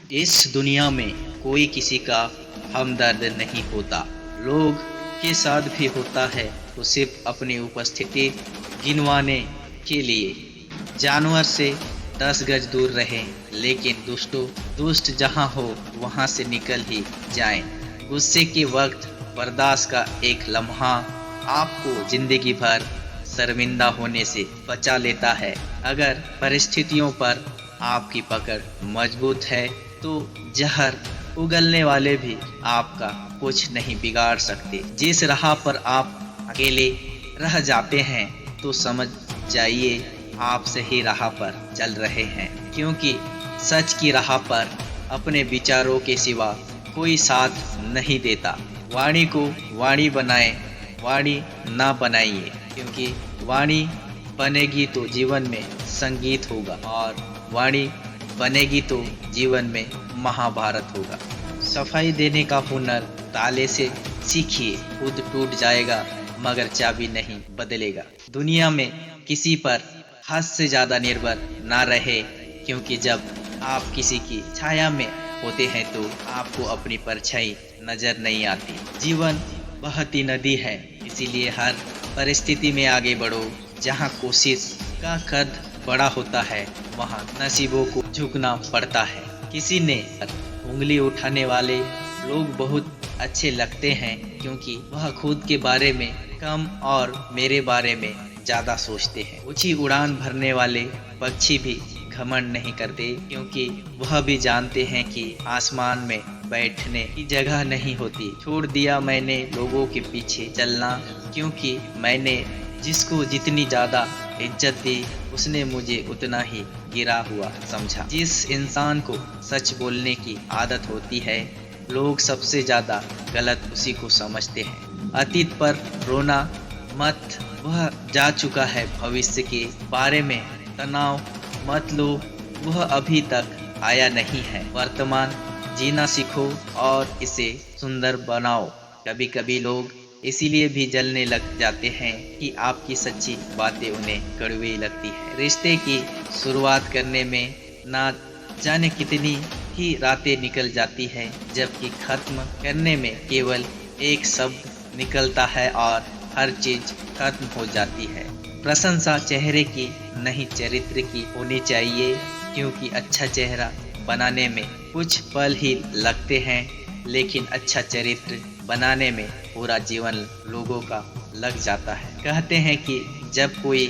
इस दुनिया में कोई किसी का हमदर्द नहीं होता। लोग के साथ भी होता है तो सिर्फ अपनी उपस्थिति गिनवाने के लिए। जानवर से 10 गज दूर रहें, लेकिन दुष्ट जहाँ हो वहाँ से निकल ही जाएं। गुस्से के वक्त बर्दाश्त का एक लम्हा आपको जिंदगी भर शर्मिंदा होने से बचा लेता है। अगर परिस्थितियों पर आपकी पकड़ मजबूत है तो जहर उगलने वाले भी आपका कुछ नहीं बिगाड़ सकते। जिस राह पर आप अकेले रह जाते हैं तो समझ जाइए आप सही राह पर चल रहे हैं, क्योंकि सच की राह पर अपने विचारों के सिवा कोई साथ नहीं देता। वाणी को वाणी बनाएं, वाणी ना बनाइए, क्योंकि वाणी बनेगी तो जीवन में संगीत होगा और वाणी बनेगी तो जीवन में महाभारत होगा। सफाई देने का हुनर ताले से सीखिए, खुद टूट जाएगा मगर चाबी नहीं बदलेगा। दुनिया में किसी पर हद से ज़्यादा निर्भर ना रहे, क्योंकि जब आप किसी की छाया में होते हैं तो आपको अपनी परछाई नजर नहीं आती। जीवन बहती नदी है, इसीलिए हर परिस्थिति में आगे बढ़ो। जहाँ कोशिश का कद बड़ा होता है वहाँ नसीबों को झुकना पड़ता है। किसी ने उंगली उठाने वाले लोग बहुत अच्छे लगते हैं, क्योंकि वह खुद के बारे में कम और मेरे बारे में ज़्यादा सोचते हैं। ऊंची उड़ान भरने वाले पक्षी भी घमंड नहीं करते, क्योंकि वह भी जानते हैं कि आसमान में बैठने की जगह नहीं होती। छोड़ दिया मैंने लोगों के पीछे चलना, क्योंकि मैंने जिसको जितनी ज़्यादा इज्जत दी उसने मुझे उतना ही गिरा हुआ समझा। जिस इंसान को सच बोलने की आदत होती है, लोग सबसे ज़्यादा गलत उसी को समझते हैं। अतीत पर रोना मत, वह जा चुका है। भविष्य के बारे में तनाव मत लो, वह अभी तक आया नहीं है। वर्तमान जीना सीखो और इसे सुंदर बनाओ। कभी कभी लोग इसीलिए भी जलने लग जाते हैं कि आपकी सच्ची बातें उन्हें कड़वी लगती है। रिश्ते की शुरुआत करने में ना जाने कितनी ही रातें निकल जाती है, जबकि खत्म करने में केवल एक शब्द निकलता है और हर चीज खत्म हो जाती है। प्रशंसा चेहरे की नहीं चरित्र की होनी चाहिए, क्योंकि अच्छा चेहरा बनाने में कुछ पल ही लगते हैं, लेकिन अच्छा चरित्र बनाने में पूरा जीवन लोगों का लग जाता है। कहते हैं कि जब कोई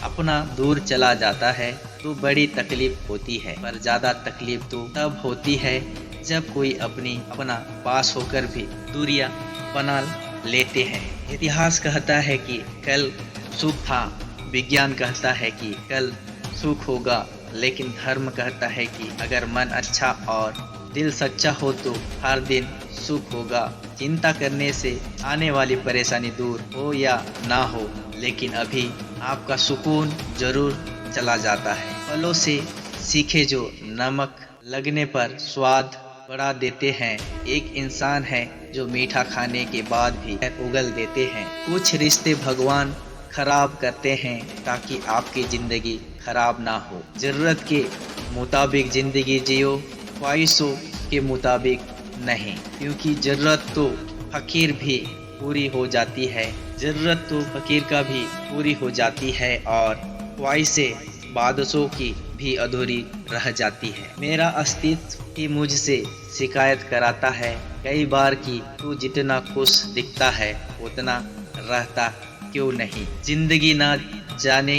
अपना दूर चला जाता है तो बड़ी तकलीफ होती है, पर ज़्यादा तकलीफ तो तब होती है जब कोई अपना पास होकर भी दूरियां बना लेते हैं। इतिहास कहता है कि कल सुख था, विज्ञान कहता है कि कल सुख होगा, लेकिन धर्म कहता है कि अगर मन अच्छा और दिल सच्चा हो तो हर दिन सुख होगा। चिंता करने से आने वाली परेशानी दूर हो या ना हो, लेकिन अभी आपका सुकून जरूर चला जाता है। फलों से सीखे जो नमक लगने पर स्वाद बढ़ा देते हैं। एक इंसान है जो मीठा खाने के बाद भी उगल देते हैं। कुछ रिश्ते भगवान खराब करते हैं ताकि आपकी जिंदगी खराब ना हो। जरूरत के मुताबिक जिंदगी जियो, ख्वाहिशों के मुताबिक नहीं, क्योंकि जरूरत तो फकीर भी पूरी हो जाती है। जरूरत तो फकीर का भी पूरी हो जाती है और ख्वाहिशें बादशों की भी अधूरी रह जाती है। मेरा अस्तित्व ही मुझसे शिकायत कराता है कई बार कि तू जितना खुश दिखता है उतना रहता क्यों नहीं। जिंदगी ना जाने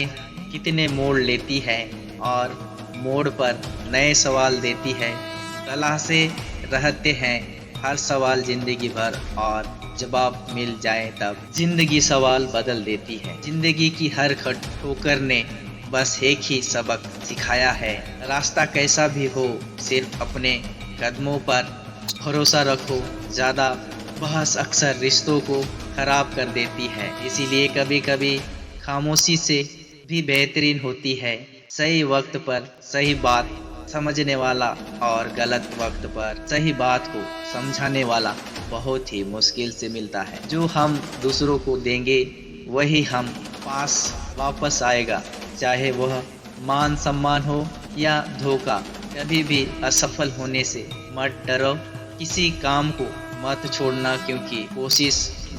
कितने मोड़ लेती है और मोड़ पर नए सवाल देती है। तलाशे रहते हैं हर सवाल जिंदगी भर, और जवाब मिल जाए तब जिंदगी सवाल बदल देती है। जिंदगी की हर ठोकर ने बस एक ही सबक सिखाया है, रास्ता कैसा भी हो सिर्फ अपने कदमों पर भरोसा रखो। ज़्यादा बहस अक्सर रिश्तों को खराब कर देती है, इसीलिए कभी कभी खामोशी से भी बेहतरीन होती है। सही वक्त पर सही बात समझने वाला और गलत वक्त पर सही बात को समझाने वाला बहुत ही मुश्किल से मिलता है। जो हम दूसरों को देंगे वही हम पास वापस आएगा, चाहे वह मान सम्मान हो या धोखा। कभी भी असफल होने से मत डरो। किसी काम को मत छोड़ना, क्योंकि कोशिश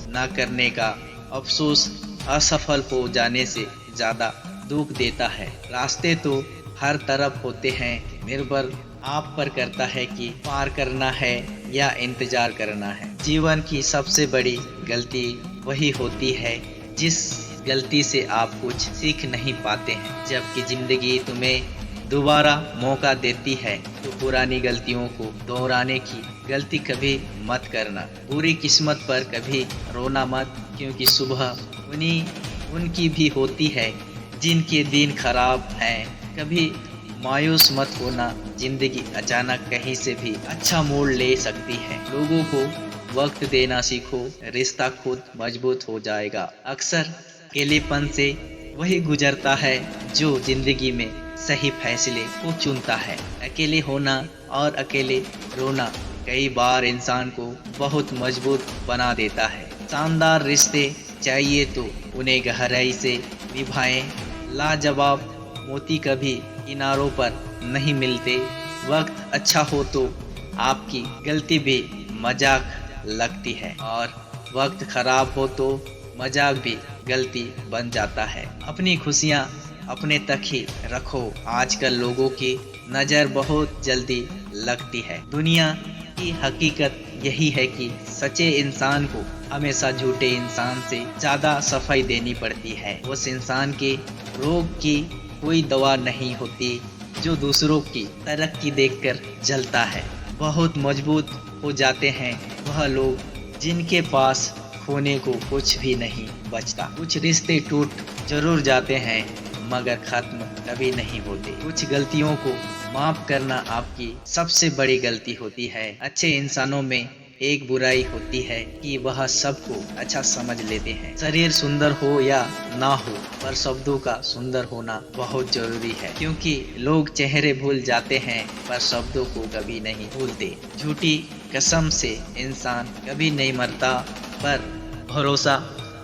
न करने का अफसोस असफल हो जाने से ज़्यादा दुख देता है। रास्ते तो हर तरफ होते हैं, निर्भर आप पर करता है कि पार करना है या इंतजार करना है। जीवन की सबसे बड़ी गलती वही होती है जिस गलती से आप कुछ सीख नहीं पाते हैं। जबकि जिंदगी तुम्हें दोबारा मौका देती है तो पुरानी गलतियों को दोहराने की गलती कभी मत करना। बुरी किस्मत पर कभी रोना मत, क्योंकि सुबह उनकी भी होती है जिनके दिन खराब हैं। कभी मायूस मत होना, जिंदगी अचानक कहीं से भी अच्छा मोड़ ले सकती है। लोगों को वक्त देना सीखो, रिश्ता खुद मजबूत हो जाएगा। अक्सर अकेलेपन से वही गुजरता है जो जिंदगी में सही फैसले को चुनता है। अकेले होना और अकेले रोना कई बार इंसान को बहुत मजबूत बना देता है। शानदार रिश्ते चाहिए तो उन्हें गहराई से निभाएं। लाजवाब मोती कभी किनारों पर नहीं मिलते। वक्त अच्छा हो तो आपकी गलती भी मजाक लगती है, और वक्त खराब हो तो मजाक भी गलती बन जाता है। अपनी खुशियाँ अपने तक ही रखो। आजकल लोगों की नज़र बहुत जल्दी लगती है। दुनिया की हकीकत यही है कि सच्चे इंसान को हमेशा झूठे इंसान से ज़्यादा सफाई देनी पड़ती है। उस इंसान के रोग की कोई दवा नहीं होती जो दूसरों की तरक्की देखकर जलता है। बहुत मजबूत हो जाते हैं वह लोग जिनके पास खोने को कुछ भी नहीं बचता। कुछ रिश्ते टूट जरूर जाते हैं, मगर खत्म कभी नहीं होते। कुछ गलतियों को माफ करना आपकी सबसे बड़ी गलती होती है। अच्छे इंसानों में एक बुराई होती है कि वह सबको अच्छा समझ लेते हैं। शरीर सुंदर हो या ना हो, पर शब्दों का सुंदर होना बहुत जरूरी है, क्योंकि लोग चेहरे भूल जाते हैं पर शब्दों को कभी नहीं भूलते। झूठी कसम से इंसान कभी नहीं मरता, पर भरोसा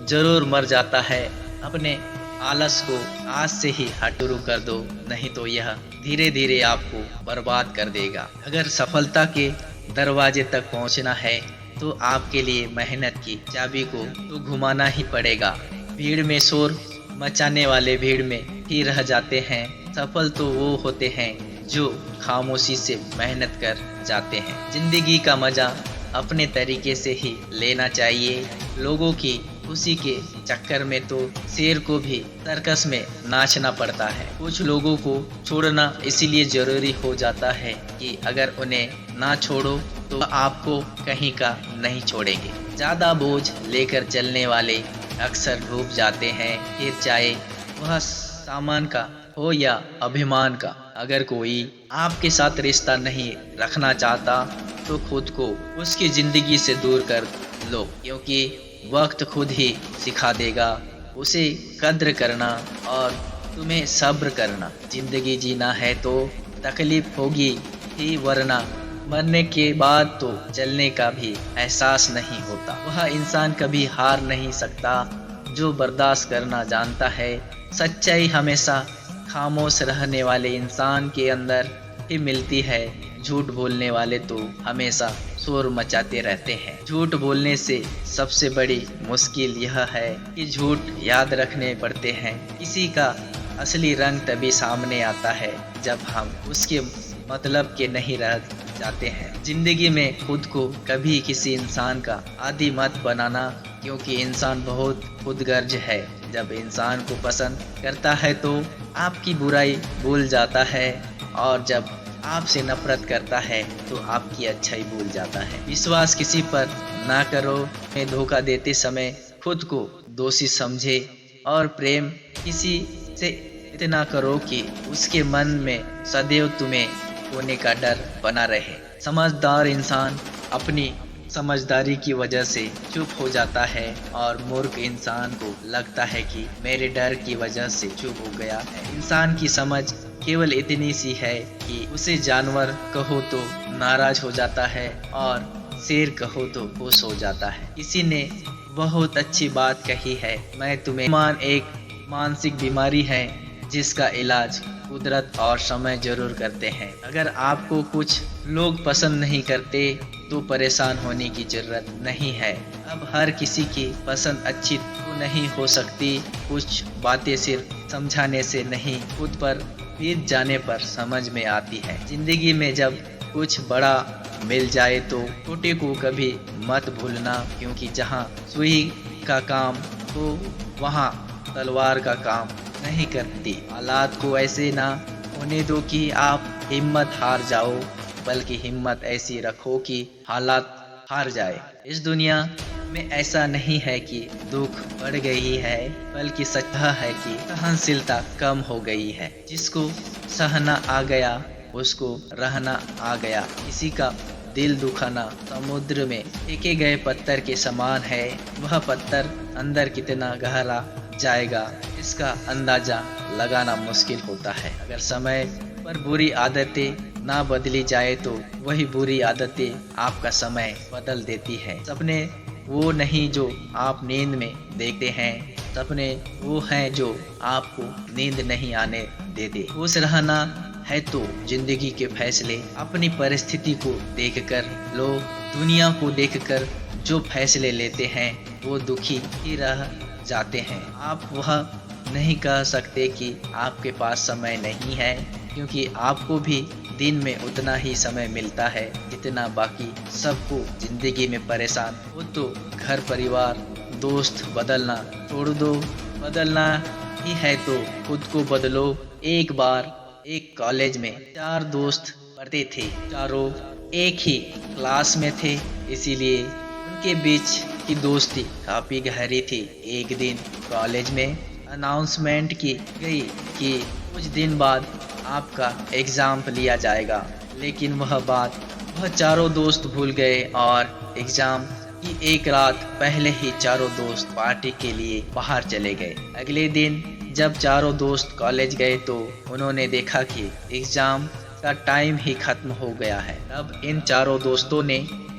जरूर मर जाता है। अपने आलस को आज से ही शुरू कर दो, नहीं तो यह धीरे धीरे आपको बर्बाद कर देगा। अगर सफलता के दरवाजे तक पहुंचना है तो आपके लिए मेहनत की चाबी को तो घुमाना ही पड़ेगा। भीड़ में शोर मचाने वाले भीड़ में ही रह जाते हैं। सफल तो वो होते हैं जो खामोशी से मेहनत कर जाते हैं। जिंदगी का मजा अपने तरीके से ही लेना चाहिए। लोगों की खुशी के चक्कर में तो शेर को भी सर्कस में नाचना पड़ता है। कुछ लोगों को छोड़ना इसीलिए जरूरी हो जाता है कि अगर उन्हें ना छोड़ो तो आपको कहीं का नहीं छोड़ेंगे। ज़्यादा बोझ लेकर चलने वाले अक्सर डूब जाते हैं, फिर चाहे वह सामान का हो या अभिमान का। अगर कोई आपके साथ रिश्ता नहीं रखना चाहता तो खुद को उसकी ज़िंदगी से दूर कर लो, क्योंकि वक्त खुद ही सिखा देगा उसे कद्र करना और तुम्हें सब्र करना। जिंदगी जीना है तो तकलीफ होगी ही, वरना मरने के बाद तो चलने का भी एहसास नहीं होता। वह इंसान कभी हार नहीं सकता जो बर्दाश्त करना जानता है। सच्चाई हमेशा खामोश रहने वाले इंसान के अंदर ही मिलती है। झूठ बोलने वाले तो हमेशा शोर मचाते रहते हैं। झूठ बोलने से सबसे बड़ी मुश्किल यह है कि झूठ याद रखने पड़ते हैं। किसी का असली रंग तभी सामने आता है जब हम उसके मतलब के नहीं रह जाते हैं। जिंदगी में खुद को कभी किसी इंसान का आदी मत बनाना, क्योंकि इंसान बहुत खुदगर्ज है। जब इंसान को पसंद करता है तो आपकी बुराई भूल जाता है, और जब आपसे नफरत करता है तो आपकी अच्छाई भूल जाता है। विश्वास किसी पर ना करो। में धोखा देते समय खुद को दोषी समझे, और प्रेम किसी से इतना करो कि उसके मन में सदैव तुम्हें खोने का डर बना रहे। समझदार इंसान अपनी समझदारी की वजह से चुप हो जाता है, और मूर्ख इंसान को लगता है कि मेरे डर की वजह से चुप हो गया है। इंसान की समझ केवल इतनी सी है कि उसे जानवर कहो तो नाराज हो जाता है और शेर कहो तो खुश हो जाता है। किसी ने बहुत अच्छी बात कही है, मैं तुम्हें मान एक मानसिक बीमारी है जिसका इलाज कुदरत और समय जरूर करते हैं। अगर आपको कुछ लोग पसंद नहीं करते तो परेशान होने की जरूरत नहीं है। अब हर किसी की पसंद अच्छी तो नहीं हो सकती। कुछ बातें सिर्फ समझाने से नहीं, खुद पर बीत जाने पर समझ में आती है। जिंदगी में जब कुछ बड़ा मिल जाए तो छोटे को कभी मत भूलना, क्योंकि जहाँ सुई का काम हो वहाँ तलवार का काम नहीं करती। हालात को ऐसे ना होने दो कि आप हिम्मत हार जाओ, बल्कि हिम्मत ऐसी रखो कि हालात हार जाए। इस दुनिया में ऐसा नहीं है कि दुख बढ़ गई है, बल्कि सच है कि सहनशीलता कम हो गई है। जिसको सहना आ गया उसको रहना आ गया। किसी का दिल दुखाना समुद्र में फेंके गए पत्थर के समान है। वह पत्थर अंदर कितना गहरा जाएगा इसका अंदाजा लगाना मुश्किल होता है। अगर समय पर बुरी आदतें ना बदली जाए तो वही बुरी आदतें आपका समय बदल देती है। सपने वो नहीं जो आप नींद में देखते हैं, सपने वो हैं जो आपको नींद नहीं आने देते। खुश रहना है तो जिंदगी के फैसले अपनी परिस्थिति को देखकर लो। दुनिया को देखकर जो फैसले लेते हैं वो दुखी ही रह जाते हैं। आप वह नहीं कह सकते कि आपके पास समय नहीं है, क्योंकि आपको भी दिन में उतना ही समय मिलता है जितना बाकी सबको। जिंदगी में परेशान हो तो घर परिवार दोस्त बदलना छोड़ दो। बदलना ही है तो खुद को बदलो। एक बार एक कॉलेज में 4 दोस्त पढ़ते थे। चारों एक ही क्लास में थे, इसीलिए उनके बीच की दोस्ती काफी गहरी थी। एक दिन कॉलेज में अनाउंसमेंट की गई कि कुछ दिन बाद आपका एग्जाम लिया जाएगा, लेकिन वह चारों दोस्त भूल गए और एग्जाम की एक रात पहले ही चारों दोस्त पार्टी के लिए बाहर चले गए। अगले दिन जब चारों दोस्त कॉलेज गए तो उन्होंने देखा कि एग्जाम का टाइम ही खत्म हो गया है। तब इन चारों दोस्तों ने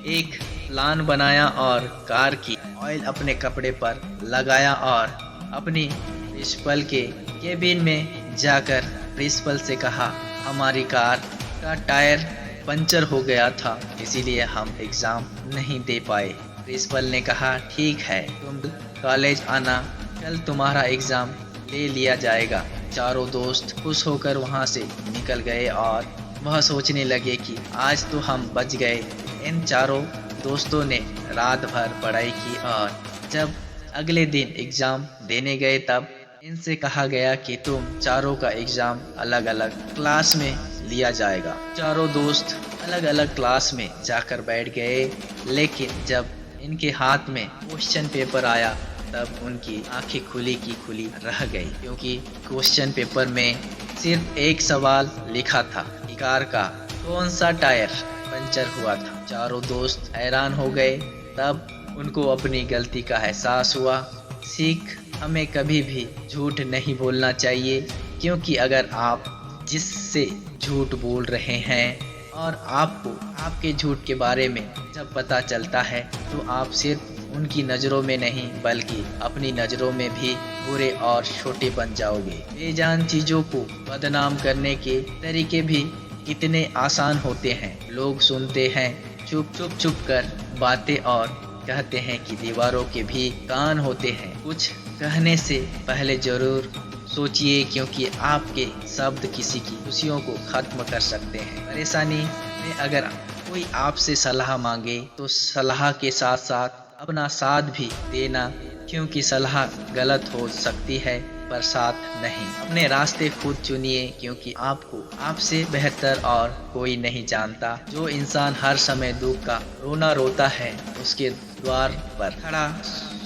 एक प्लान बनाया और कार की ऑयल अपने कपड़े पर लगाया और अपनी प्रिंसिपल के केबिन में जाकर प्रिंसिपल से कहा, हमारी कार का टायर पंचर हो गया था, इसीलिए हम एग्जाम नहीं दे पाए। प्रिंसिपल ने कहा, ठीक है, तुम कॉलेज आना, कल तुम्हारा एग्जाम ले लिया जाएगा। चारों दोस्त खुश होकर वहां से निकल गए और वह सोचने लगे कि आज तो हम बच गए। इन चारों दोस्तों ने रात भर पढ़ाई की और जब अगले दिन एग्जाम देने गए तब इनसे कहा गया कि तुम चारों का एग्जाम अलग अलग क्लास में लिया जाएगा। चारों दोस्त अलग अलग क्लास में जाकर बैठ गए, लेकिन जब इनके हाथ में क्वेश्चन पेपर आया तब उनकी आंखें खुली की खुली रह गई, क्योंकि क्वेश्चन पेपर में सिर्फ एक सवाल लिखा था कि कार का कौन सा टायर पंचर हुआ था। चारों दोस्त हैरान हो गए। तब उनको अपनी गलती का एहसास हुआ। सीख हमें कभी भी झूठ नहीं बोलना चाहिए, क्योंकि अगर आप जिससे झूठ बोल रहे हैं और आपको आपके झूठ के बारे में जब पता चलता है तो आप सिर्फ उनकी नज़रों में नहीं बल्कि अपनी नज़रों में भी बुरे और छोटे बन जाओगे। बेजान चीज़ों को बदनाम करने के तरीके भी इतने आसान होते हैं। लोग सुनते हैं चुप कर बातें और कहते हैं कि दीवारों के भी कान होते हैं। कुछ कहने से पहले जरूर सोचिए, क्योंकि आपके शब्द किसी की खुशियों को खत्म कर सकते हैं। परेशानी में अगर कोई आपसे सलाह मांगे तो सलाह के साथ साथ अपना साथ भी देना, क्योंकि सलाह गलत हो सकती है पर साथ नहीं। अपने रास्ते खुद चुनिए, क्योंकि आपको आपसे बेहतर और कोई नहीं जानता। जो इंसान हर समय दुख का रोना रोता है उसके द्वार पर खड़ा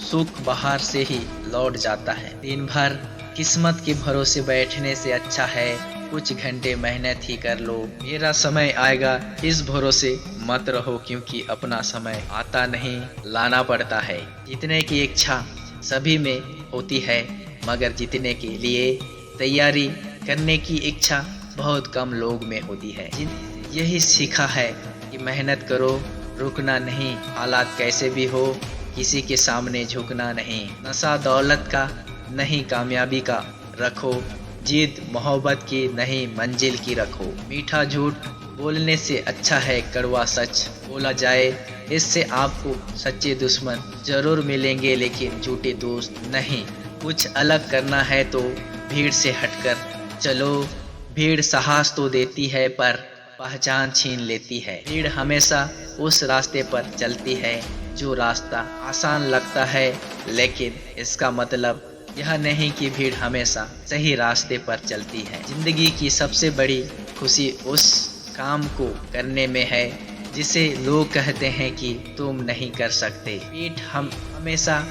सुख बाहर से ही लौट जाता है। दिन भर किस्मत के भरोसे बैठने से अच्छा है कुछ घंटे मेहनत ही कर लो। मेरा समय आएगा इस भरोसे मत रहो, क्योंकि अपना समय आता नहीं लाना पड़ता है। जीतने की इच्छा सभी में होती है, मगर जीतने के लिए तैयारी करने की इच्छा बहुत कम लोग में होती है। यही सीखा है कि मेहनत करो, रुकना नहीं, हालात कैसे भी हो किसी के सामने झुकना नहीं। नशा दौलत का नहीं कामयाबी का रखो, जिद मोहब्बत की नहीं मंजिल की रखो। मीठा झूठ बोलने से अच्छा है कड़वा सच बोला जाए। इससे आपको सच्चे दुश्मन जरूर मिलेंगे लेकिन झूठे दोस्त नहीं। कुछ अलग करना है तो भीड़ से हटकर चलो। भीड़ साहस तो देती है पर पहचान छीन लेती है। भीड़ हमेशा उस रास्ते पर चलती है जो रास्ता आसान लगता है, लेकिन इसका मतलब यह नहीं कि भीड़ हमेशा सही रास्ते पर चलती है। जिंदगी की सबसे बड़ी खुशी उस काम को करने में है जिसे लोग कहते हैं कि तुम नहीं कर सकते। पीठ हम हमेशा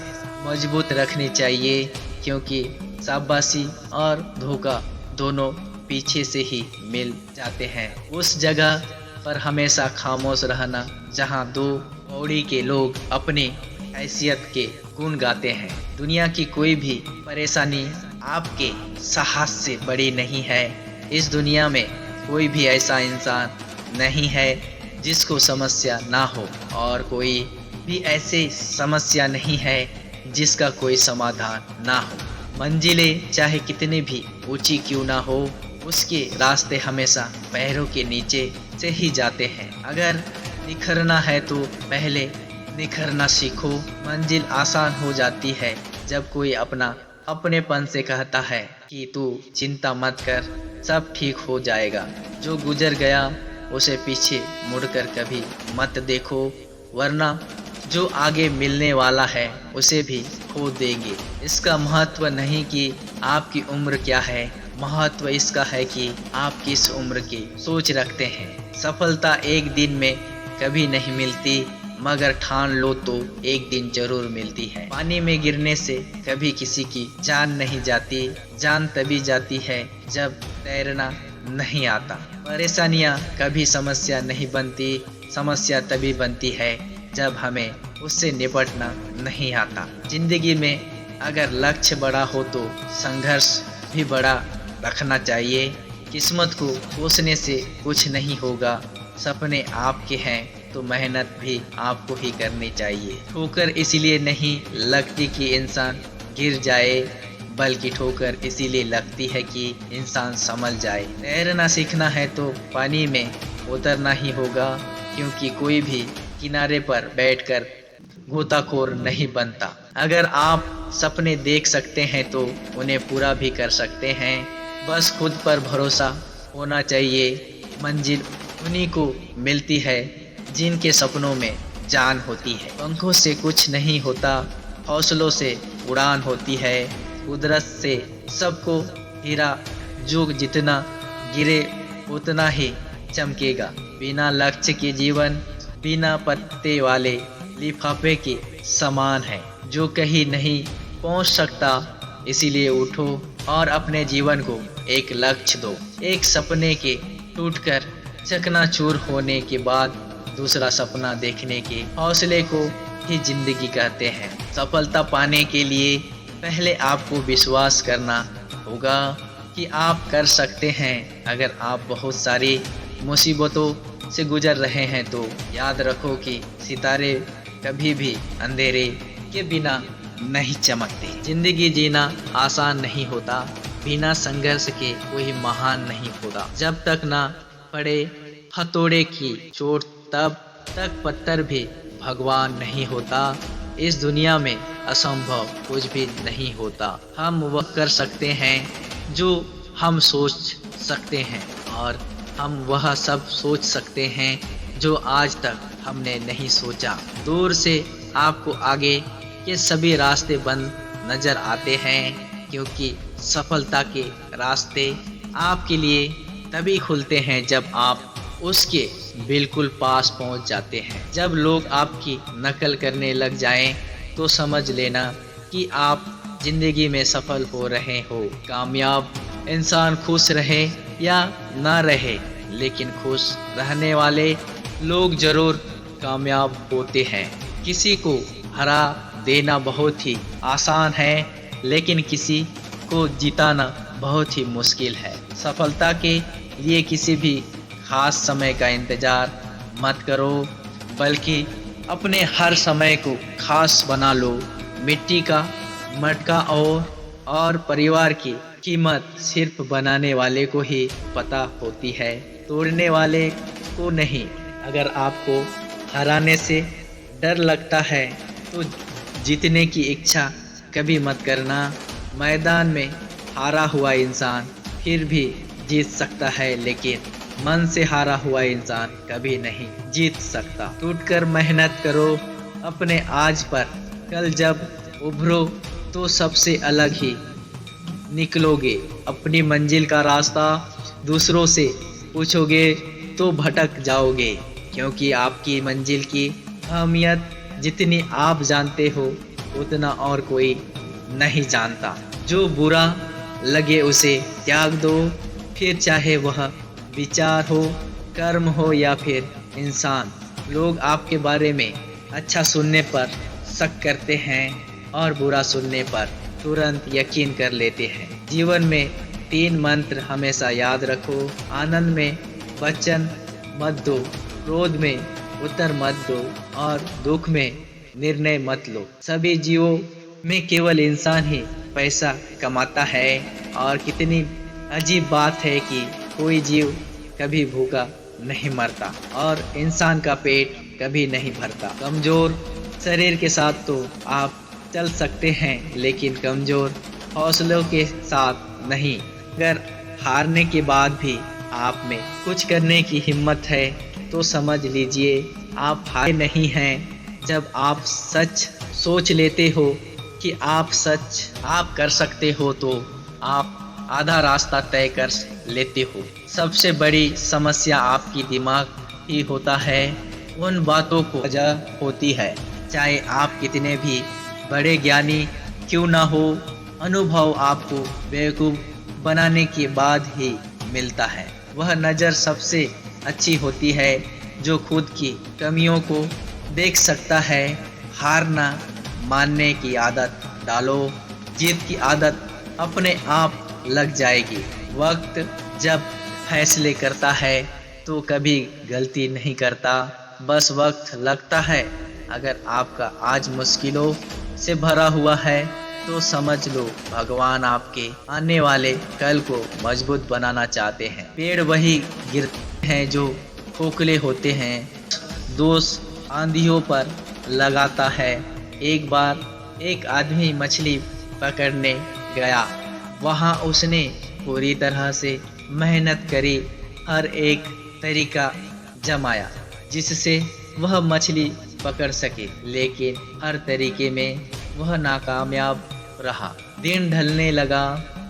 मजबूत रखनी चाहिए क्योंकि शाबाशी और धोखा दोनों पीछे से ही मिल जाते हैं। उस जगह पर हमेशा खामोश रहना जहां दो पौड़ी के लोग अपनी हैसियत के गुण गाते हैं। दुनिया की कोई भी परेशानी आपके साहस से बड़ी नहीं है। इस दुनिया में कोई भी ऐसा इंसान नहीं है जिसको समस्या ना हो, और कोई भी ऐसी समस्या नहीं है जिसका कोई समाधान ना हो। मंजिलें चाहे कितनी भी ऊंची क्यों ना हो, उसके रास्ते हमेशा पैरों के नीचे से ही जाते हैं। अगर निखरना है तो पहले निखरना सीखो। मंजिल आसान हो जाती है जब कोई अपनेपन से कहता है कि तू चिंता मत कर, सब ठीक हो जाएगा। जो गुजर गया उसे पीछे मुड़कर कभी मत देखो, वरना जो आगे मिलने वाला है उसे भी खो देंगे। इसका महत्व नहीं कि आपकी उम्र क्या है, महत्व इसका है कि आप किस उम्र की सोच रखते हैं। सफलता एक दिन में कभी नहीं मिलती, मगर ठान लो तो एक दिन जरूर मिलती है। पानी में गिरने से कभी किसी की जान नहीं जाती, जान तभी जाती है जब तैरना नहीं आता। परेशानियां कभी समस्या नहीं बनती, समस्या तभी बनती है जब हमें उससे निपटना नहीं आता। जिंदगी में अगर लक्ष्य बड़ा हो तो संघर्ष भी बड़ा रखना चाहिए। किस्मत को कोसने से कुछ नहीं होगा। सपने आपके हैं तो मेहनत भी आपको ही करनी चाहिए। ठोकर इसलिए नहीं लगती कि इंसान गिर जाए, बल्कि ठोकर इसीलिए लगती है कि इंसान संभल जाए। तैरना सीखना है तो पानी में उतरना ही होगा, क्योंकि कोई भी किनारे पर बैठकर गोताखोर नहीं बनता। अगर आप सपने देख सकते हैं तो उन्हें पूरा भी कर सकते हैं। बस खुद पर भरोसा होना चाहिए। मंजिल उन्हीं को मिलती है जिनके सपनों में जान होती है। पंखों से कुछ नहीं होता, हौसलों से उड़ान होती है। कुदरत से सबको हीरा जो जितना गिरे उतना ही चमकेगा। बिना लक्ष्य के जीवन बिना पत्ते वाले लिफाफे के समान है जो कहीं नहीं पहुंच सकता। इसीलिए उठो और अपने जीवन को एक लक्ष्य दो। एक सपने के टूटकर चकनाचूर होने के बाद दूसरा सपना देखने के हौसले को ही जिंदगी कहते हैं। सफलता पाने के लिए पहले आपको विश्वास करना होगा कि आप कर सकते हैं। अगर आप बहुत सारी मुसीबतों से गुजर रहे हैं तो याद रखो कि सितारे कभी भी अंधेरे के बिना नहीं चमकते। जिंदगी जीना आसान नहीं होता, बिना संघर्ष के कोई महान नहीं होता। जब तक ना पड़े हथौड़े की चोट तब तक पत्थर भी भगवान नहीं होता। इस दुनिया में असंभव कुछ भी नहीं होता। हम वह कर सकते हैं जो हम सोच सकते हैं, और हम वह सब सोच सकते हैं जो आज तक हमने नहीं सोचा। दूर से आपको आगे के सभी रास्ते बंद नजर आते हैं, क्योंकि सफलता के रास्ते आपके लिए तभी खुलते हैं जब आप उसके बिल्कुल पास पहुंच जाते हैं। जब लोग आपकी नकल करने लग जाएं तो समझ लेना कि आप जिंदगी में सफल हो रहे हो। कामयाब इंसान खुश रहे या ना रहे, लेकिन खुश रहने वाले लोग जरूर कामयाब होते हैं। किसी को हरा देना बहुत ही आसान है, लेकिन किसी को जिताना बहुत ही मुश्किल है। सफलता के लिए किसी भी खास समय का इंतजार मत करो, बल्कि अपने हर समय को खास बना लो। मिट्टी का मटका और परिवार की कीमत सिर्फ बनाने वाले को ही पता होती है, तोड़ने वाले को नहीं। अगर आपको हराने से डर लगता है तो जीतने की इच्छा कभी मत करना। मैदान में हारा हुआ इंसान फिर भी जीत सकता है, लेकिन मन से हारा हुआ इंसान कभी नहीं जीत सकता। टूटकर मेहनत करो अपने आज पर, कल जब उभरो तो सबसे अलग ही निकलोगे। अपनी मंजिल का रास्ता दूसरों से पूछोगे तो भटक जाओगे, क्योंकि आपकी मंजिल की अहमियत जितनी आप जानते हो उतना और कोई नहीं जानता। जो बुरा लगे उसे त्याग दो, फिर चाहे वह विचार हो, कर्म हो या फिर इंसान। लोग आपके बारे में अच्छा सुनने पर शक करते हैं और बुरा सुनने पर तुरंत यकीन कर लेते हैं। जीवन में 3 मंत्र हमेशा याद रखो। आनंद में वचन मत दो, क्रोध में उत्तर मत दो और दुख में निर्णय मत लो। सभी जीवों में केवल इंसान ही पैसा कमाता है, और कितनी अजीब बात है कि कोई जीव कभी भूखा नहीं मरता और इंसान का पेट कभी नहीं भरता। कमज़ोर शरीर के साथ तो आप चल सकते हैं, लेकिन कमज़ोर हौसलों के साथ नहीं। अगर हारने के बाद भी आप में कुछ करने की हिम्मत है तो समझ लीजिए आप हारे नहीं हैं। जब आप सच सोच लेते हो कि आप कर सकते हो तो आप आधा रास्ता तय कर लेते हो। सबसे बड़ी समस्या आपकी दिमाग ही होता है, उन बातों को वजह होती है। चाहे आप कितने भी बड़े ज्ञानी क्यों ना हो, अनुभव आपको बेवकूफ़ बनाने के बाद ही मिलता है। वह नज़र सबसे अच्छी होती है जो खुद की कमियों को देख सकता है। हारना मानने की आदत डालो, जीत की आदत अपने आप लग जाएगी। वक्त जब फैसले करता है तो कभी गलती नहीं करता, बस वक्त लगता है। अगर आपका आज मुश्किलों से भरा हुआ है तो समझ लो भगवान आपके आने वाले कल को मजबूत बनाना चाहते हैं। पेड़ वही गिरते हैं जो खोखले होते हैं। दोष आंधियों पर लगाता है। एक बार एक आदमी मछली पकड़ने गया। वहाँ उसने पूरी तरह से मेहनत करी, हर एक तरीका जमाया जिससे वह मछली पकड़ सके, लेकिन हर तरीके में वह नाकामयाब रहा। दिन ढलने लगा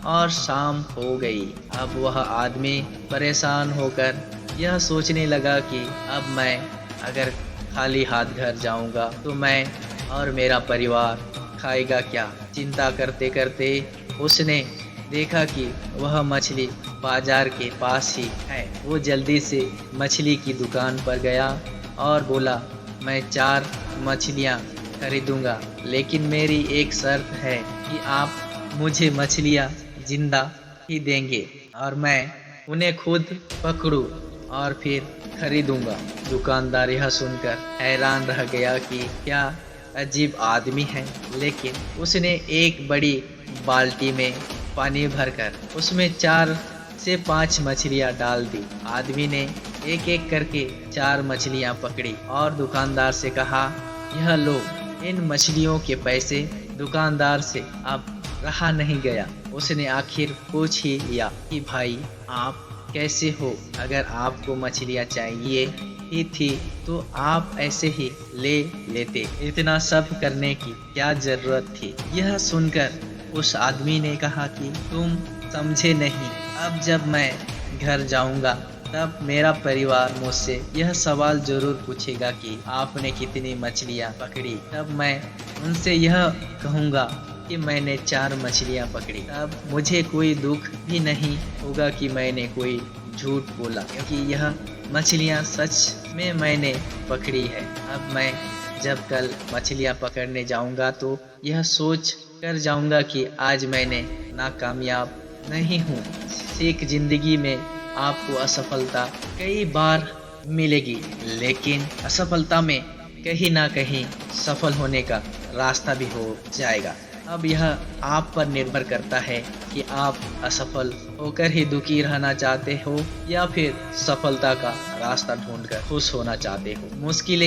और शाम हो गई। अब वह आदमी परेशान होकर यह सोचने लगा कि अब मैं अगर खाली हाथ घर जाऊंगा तो मैं और मेरा परिवार खाएगा क्या। चिंता करते करते उसने देखा कि वह मछली बाजार के पास ही है। वो जल्दी से मछली की दुकान पर गया और बोला, मैं 4 मछलियाँ खरीदूंगा, लेकिन मेरी एक शर्त है कि आप मुझे मछलियाँ जिंदा ही देंगे और मैं उन्हें खुद पकड़ूं और फिर खरीदूंगा। दुकानदार यह सुनकर हैरान रह गया कि क्या अजीब आदमी है, लेकिन उसने एक बड़ी बाल्टी में पानी भरकर उसमें 4 से 5 मछलियाँ डाल दी। आदमी ने एक एक करके 4 मछलियाँ पकड़ी और दुकानदार से कहा, यह लो, इन मछलियों के पैसे। दुकानदार से अब रहा नहीं गया। उसने आखिर पूछ ही लिया कि भाई आप कैसे हो? अगर आपको मछलियाँ चाहिए ही थी तो आप ऐसे ही ले लेते, इतना सब करने की क्या जरूरत थी? यह सुनकर उस आदमी ने कहा कि तुम समझे नहीं। अब जब मैं घर जाऊंगा तब मेरा परिवार मुझसे यह सवाल जरूर पूछेगा कि आपने कितनी मछलियाँ पकड़ी। तब मैं उनसे यह कहूँगा कि मैंने 4 मछलियाँ पकड़ी। तब मुझे कोई दुख भी नहीं होगा कि मैंने कोई झूठ बोला, क्योंकि यह मछलियाँ सच में मैंने पकड़ी है। अब मैं जब कल मछलियाँ पकड़ने जाऊँगा तो यह सोच कर जाऊँगा कि आज मैंने नाकामयाब नहीं हूँ। सीख, जिंदगी में आपको असफलता कई बार मिलेगी, लेकिन असफलता में कहीं ना कहीं सफल होने का रास्ता भी हो जाएगा। अब यह आप पर निर्भर करता है कि आप असफल होकर ही दुखी रहना चाहते हो या फिर सफलता का रास्ता ढूंढकर खुश होना चाहते हो। मुश्किलें